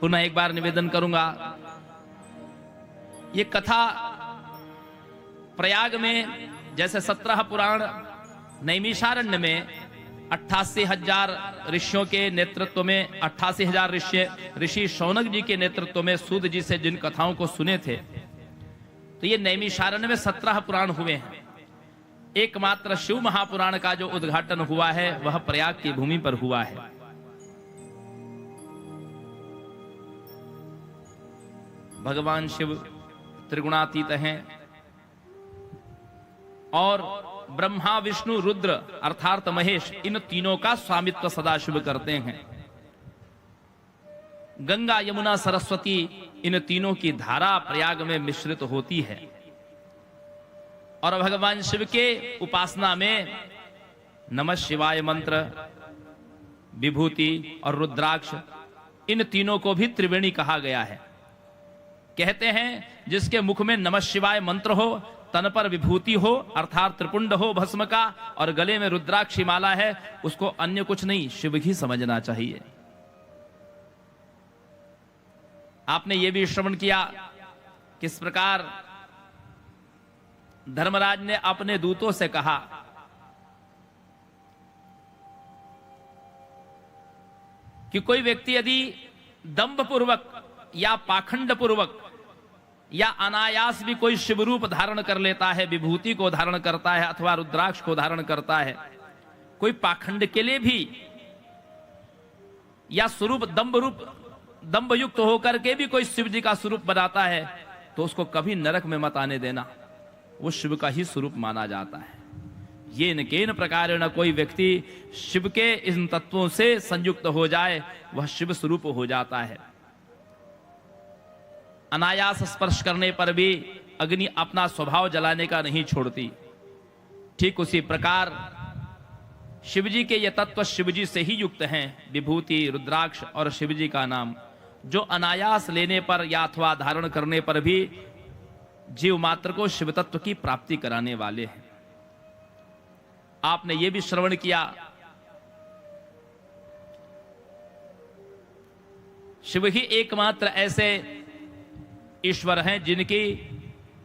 पुनः एक बार निवेदन करूंगा, ये कथा प्रयाग में जैसे 17 पुराण, नैमिषारण्य में 88,000 ऋषियों के नेतृत्व में 88,000 ऋषि शौनक जी के नेतृत्व में सूत जी से जिन कथाओं को सुने थे, तो ये नैमिषारण्य में 17 पुराण हुए हैं। एकमात्र शिव महापुराण का जो उद्घाटन हुआ है वह प्रयाग की भूमि पर हुआ है। भगवान शिव त्रिगुणातीत हैं और ब्रह्मा विष्णु रुद्र अर्थात महेश, इन तीनों का स्वामित्व सदाशिव करते हैं। गंगा यमुना सरस्वती इन तीनों की धारा प्रयाग में मिश्रित होती है और भगवान शिव के उपासना में नमः शिवाय मंत्र, विभूति और रुद्राक्ष, इन तीनों को भी त्रिवेणी कहा गया है। कहते हैं जिसके मुख में नमः शिवाय मंत्र हो, तन पर विभूति हो अर्थात त्रिपुंड हो भस्म का, और गले में रुद्राक्षी माला है, उसको अन्य कुछ नहीं शिव ही समझना चाहिए। आपने यह भी श्रवण किया किस प्रकार धर्मराज ने अपने दूतों से कहा कि कोई व्यक्ति यदि दंभ पूर्वक या पाखंड पूर्वक या अनायास भी कोई शिव रूप धारण कर लेता है, विभूति को धारण करता है अथवा रुद्राक्ष को धारण करता है, कोई पाखंड के लिए भी या स्वरूप दंभ युक्त होकर के भी कोई शिव जी का स्वरूप बनाता है, तो उसको कभी नरक में मत आने देना, वो शिव का ही स्वरूप माना जाता है। ये न केन प्रकार न कोई व्यक्ति शिव के इन तत्वों से संयुक्त हो जाए, वह शिव स्वरूप हो जाता है। अनायास स्पर्श करने पर भी अग्नि अपना स्वभाव जलाने का नहीं छोड़ती। ठीक उसी प्रकार शिवजी के ये तत्व शिवजी से ही युक्त हैं, विभूति, रुद्राक्ष और शिवजी का नाम, जो अनायास लेने पर या अथवा धारण करने पर भी जीव मात्र को शिव तत्व की प्राप्ति कराने वाले हैं। आपने ये भी श्रवण किया, शिव ही एकमात्र ऐसे ईश्वर हैं जिनकी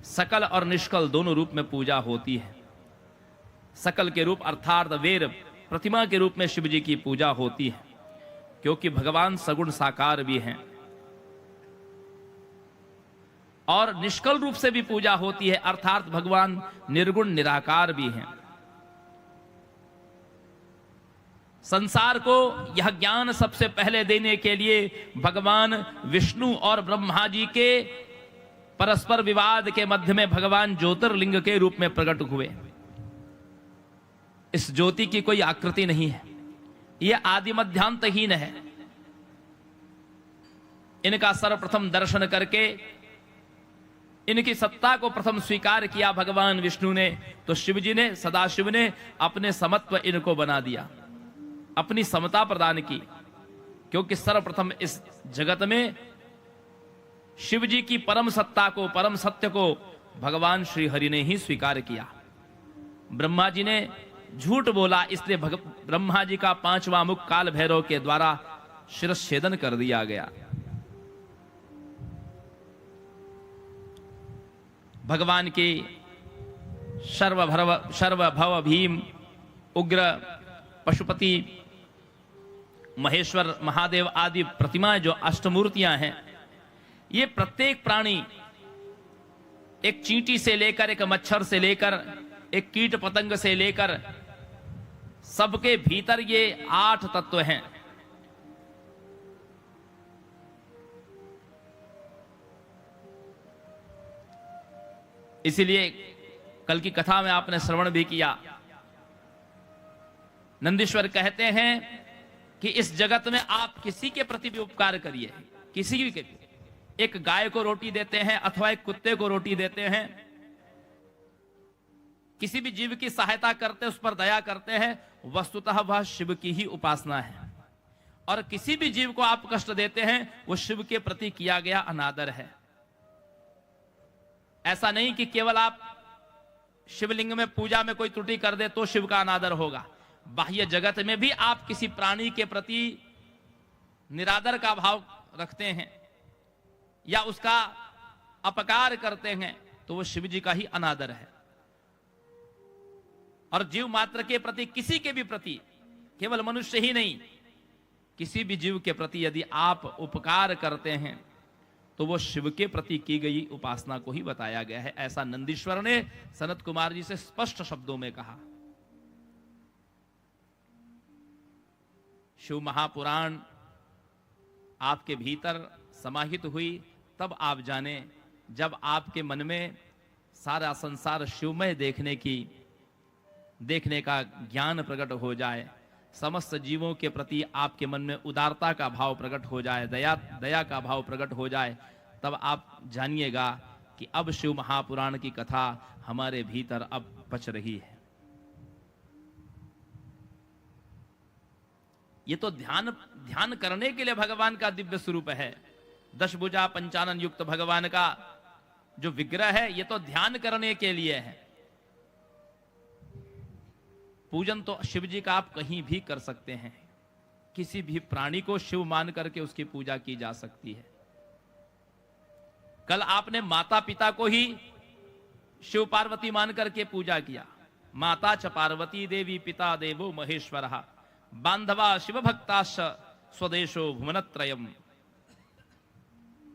सकल और निष्कल दोनों रूप में पूजा होती है। सकल के रूप अर्थात वेद प्रतिमा के रूप में शिव जी की पूजा होती है, क्योंकि भगवान सगुण साकार भी हैं, और निष्कल रूप से भी पूजा होती है अर्थात भगवान निर्गुण निराकार भी हैं। संसार को यह ज्ञान सबसे पहले देने के लिए भगवान विष्णु और ब्रह्मा जी के परस्पर विवाद के मध्य में भगवान ज्योतिर्लिंग के रूप में प्रकट हुए। इस ज्योति की कोई आकृति नहीं है, यह आदि मध्यांतहीन है। इनका सर्वप्रथम दर्शन करके इनकी सत्ता को प्रथम स्वीकार किया भगवान विष्णु ने, तो शिवजी ने, सदाशिव ने अपने समत्व इनको बना दिया, अपनी समता प्रदान की, क्योंकि सर्वप्रथम इस जगत में शिव जी की परम सत्ता को, परम सत्य को भगवान श्री हरि ने ही स्वीकार किया। ब्रह्मा जी ने झूठ बोला, इसलिए ब्रह्मा जी का 5वां मुख काल भैरव के द्वारा शिरच्छेदन कर दिया गया। भगवान की सर्वभव भीम, उग्र, पशुपति, महेश्वर, महादेव आदि प्रतिमाएं जो अष्टमूर्तियां हैं, ये प्रत्येक प्राणी एक चींटी से लेकर, एक मच्छर से लेकर, एक कीट पतंग से लेकर, सबके भीतर ये 8 तत्व हैं। इसीलिए कल की कथा में आपने श्रवण भी किया, नंदीश्वर कहते हैं कि इस जगत में आप किसी के प्रति भी उपकार करिए, किसी के भी, एक गाय को रोटी देते हैं अथवा एक कुत्ते को रोटी देते हैं, किसी भी जीव की सहायता करते, उस पर दया करते हैं, वस्तुतः वह शिव की ही उपासना है। और किसी भी जीव को आप कष्ट देते हैं, वो शिव के प्रति किया गया अनादर है। ऐसा नहीं कि केवल आप शिवलिंग में पूजा में कोई त्रुटि कर दे तो शिव का अनादर होगा। बाह्य जगत में भी आप किसी प्राणी के प्रति निरादर का भाव रखते हैं या उसका अपकार करते हैं तो वो शिव जी का ही अनादर है। और जीव मात्र के प्रति, किसी के भी प्रति, केवल मनुष्य ही नहीं, किसी भी जीव के प्रति यदि आप उपकार करते हैं तो वो शिव के प्रति की गई उपासना को ही बताया गया है। ऐसा नंदीश्वर ने सनत कुमार जी से स्पष्ट शब्दों में कहा। शिव महापुराण आपके भीतर समाहित हुई तब आप जाने, जब आपके मन में सारा संसार शिवमय देखने का ज्ञान प्रकट हो जाए, समस्त जीवों के प्रति आपके मन में उदारता का भाव प्रकट हो जाए, दया का भाव प्रकट हो जाए, तब आप जानिएगा कि अब शिव महापुराण की कथा हमारे भीतर अब पच रही है। ये तो ध्यान करने के लिए भगवान का दिव्य स्वरूप है। दशभुजा पंचानन युक्त भगवान का जो विग्रह है, ये तो ध्यान करने के लिए है। पूजन तो शिव जी का आप कहीं भी कर सकते हैं, किसी भी प्राणी को शिव मान करके उसकी पूजा की जा सकती है। कल आपने माता पिता को ही शिव पार्वती मान करके पूजा किया। माता च पार्वती देवी पिता देवो महेश्वरः बांधवा शिव भक्ताश्च स्वदेशो भुवनत्रयम्।